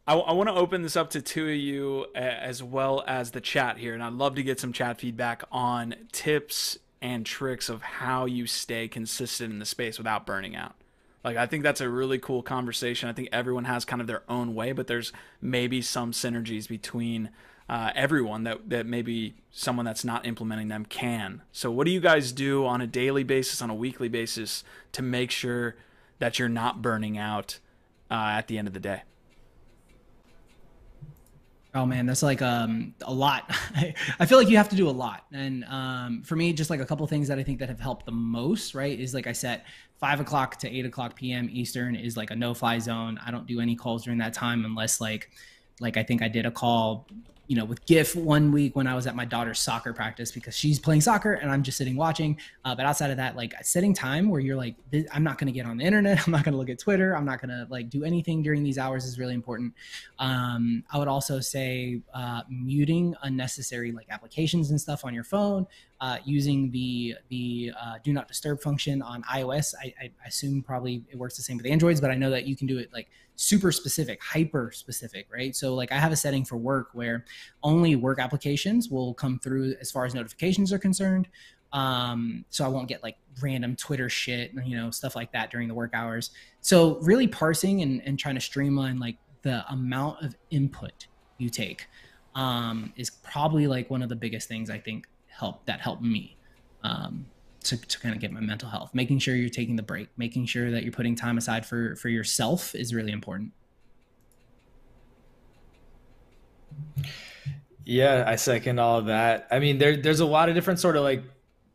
I want to open this up to two of you as well as the chat here, and I'd love to get some chat feedback on tips and tricks of how you stay consistent in the space without burning out. Like, I think that's a really cool conversation. I think everyone has kind of their own way, but there's maybe some synergies between everyone that maybe someone that's not implementing them can. So, what do you guys do on a daily basis, on a weekly basis, to make sure that you're not burning out at the end of the day? Oh man, that's like a lot. I feel like you have to do a lot. And for me, just like a couple of things that I think that have helped the most, right, is like I said, 5 o'clock to 8 o'clock p.m. Eastern is like a no-fly zone. I don't do any calls during that time unless like I think I did a call, with GIF one week when I was at my daughter's soccer practice because she's playing soccer and I'm just sitting watching. But outside of that, like setting time where you're like, I'm not going to get on the internet. I'm not going to look at Twitter. I'm not going to like do anything during these hours is really important. I would also say muting unnecessary like applications and stuff on your phone, using the do not disturb function on iOS. I assume probably it works the same with Androids, but I know that you can do it like super specific, hyper specific, right? So like I have a setting for work where only work applications will come through as far as notifications are concerned. So I won't get like random Twitter shit, stuff like that during the work hours. So really parsing and trying to streamline like the amount of input you take is probably like one of the biggest things I think helped me. To kind of get my mental health, making sure you're taking the break, making sure that you're putting time aside for yourself is really important. Yeah, I second all of that. I mean, there's a lot of different sort of like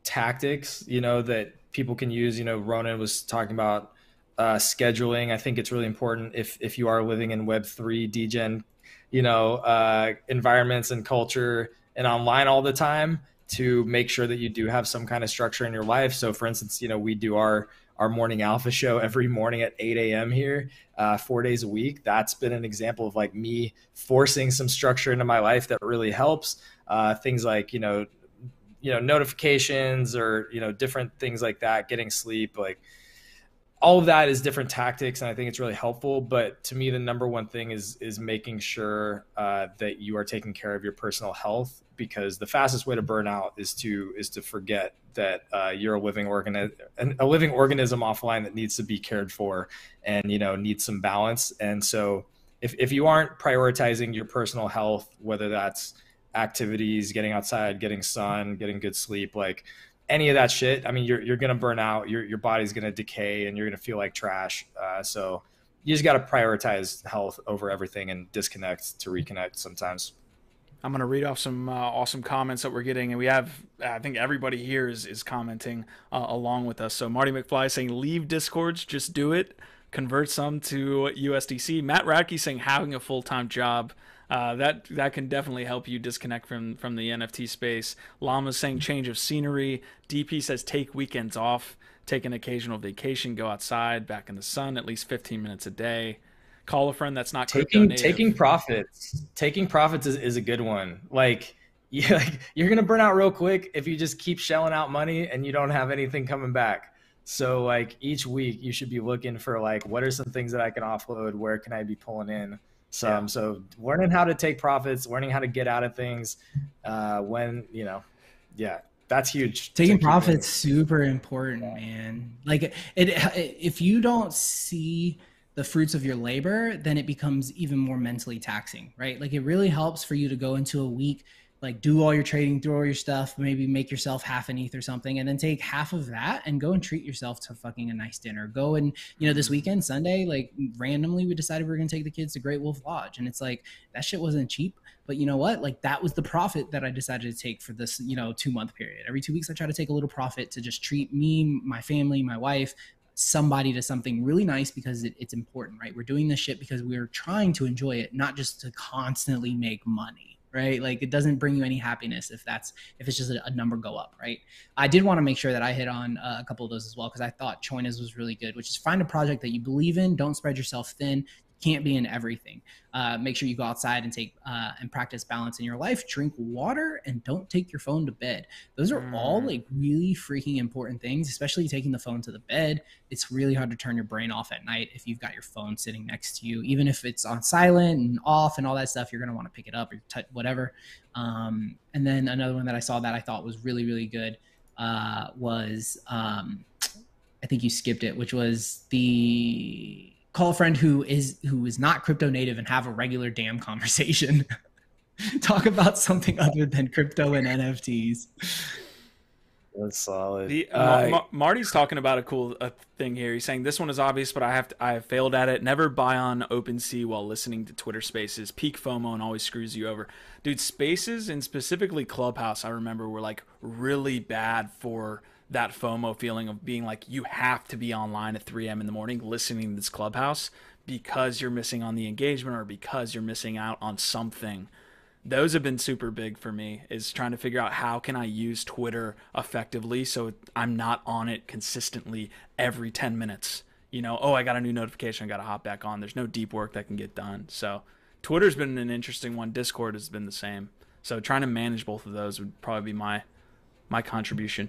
tactics, that people can use. Ronan was talking about scheduling. I think it's really important if you are living in Web3 degen, environments and culture and online all the time, to make sure that you do have some kind of structure in your life. So for instance, we do our morning alpha show every morning at 8 a.m. here, 4 days a week. That's been an example of like me forcing some structure into my life that really helps. Things like, notifications or, different things like that, getting sleep, like all of that is different tactics. And I think it's really helpful. But to me, the number one thing is making sure that you are taking care of your personal health, because the fastest way to burn out is to forget that you're a living organism offline that needs to be cared for and, needs some balance. And so if you aren't prioritizing your personal health, whether that's activities, getting outside, getting sun, getting good sleep, like any of that shit, I mean, you're going to burn out, your body's going to decay and you're going to feel like trash. So you just got to prioritize health over everything and disconnect to reconnect sometimes. I'm going to read off some awesome comments that we're getting. And we have, I think everybody here is commenting along with us. So Marty McFly saying, leave Discords, just do it. Convert some to USDC. Matt Radke saying, having a full-time job. That can definitely help you disconnect from the NFT space. Llama's saying change of scenery. DP says take weekends off, take an occasional vacation, go outside, back in the sun, at least 15 minutes a day. Call a friend that's not crypto native. Taking profits is a good one. Like, you're gonna burn out real quick if you just keep shelling out money and you don't have anything coming back. So like each week you should be looking for like, what are some things that I can offload? Where can I be pulling in some? Yeah. So learning how to take profits, learning how to get out of things yeah, that's huge. Taking profits super important, man. Like if you don't see the fruits of your labor, then it becomes even more mentally taxing, right? Like it really helps for you to go into a week, like do all your trading, do all your stuff, maybe make yourself half an ETH or something, and then take half of that and go and treat yourself to fucking a nice dinner. Go and, this weekend, Sunday, like randomly we decided we were going to take the kids to Great Wolf Lodge. And it's like, that shit wasn't cheap, but you know what? Like that was the profit that I decided to take for this, 2-month period. Every 2 weeks I try to take a little profit to just treat me, my family, my wife, somebody to something really nice, because it's important, right? We're doing this shit because we're trying to enjoy it, not just to constantly make money, right? Like it doesn't bring you any happiness if it's just a number go up, right? I did want to make sure that I hit on a couple of those as well, because I thought Choina's was really good, which is find a project that you believe in. Don't spread yourself thin. can't be in everything. Make sure you go outside and take and practice balance in your life. Drink water and don't take your phone to bed. Those are all like really freaking important things, especially taking the phone to the bed. It's really hard to turn your brain off at night if you've got your phone sitting next to you. Even if it's on silent and off and all that stuff, you're going to want to pick it up or whatever. And then another one that I saw that I thought was really, really good was I think you skipped it, which was the call a friend who is not crypto native and have a regular damn conversation. Talk about something other than crypto and NFTs. That's solid. Marty's talking about a cool thing here. He's saying this one is obvious, but I have failed at it. Never buy on OpenSea while listening to Twitter Spaces. Peak FOMO and always screws you over. Dude, Spaces and specifically Clubhouse, I remember, were like really bad for that FOMO feeling of being like you have to be online at 3 a.m. in the morning listening to this Clubhouse because you're missing on the engagement or because you're missing out on something. Those have been super big for me, is trying to figure out how can I use Twitter effectively so I'm not on it consistently every 10 minutes. You know, oh, I got a new notification, I got to hop back on. There's no deep work that can get done. So Twitter's been an interesting one. Discord has been the same. So trying to manage both of those would probably be my contribution.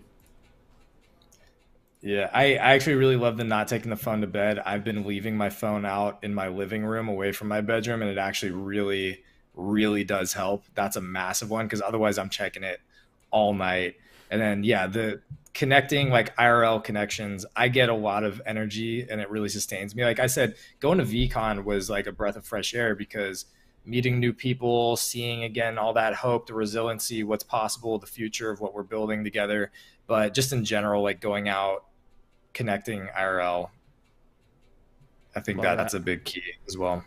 Yeah, I actually really love the not taking the phone to bed. I've been leaving my phone out in my living room away from my bedroom, and it actually really, really does help. That's a massive one because otherwise I'm checking it all night. And then, yeah, the connecting, like IRL connections, I get a lot of energy and it really sustains me. Like I said, going to VCon was like a breath of fresh air because meeting new people, seeing again all that hope, the resiliency, what's possible, the future of what we're building together. But just in general, like going out, connecting IRL, I think that's a big key as well.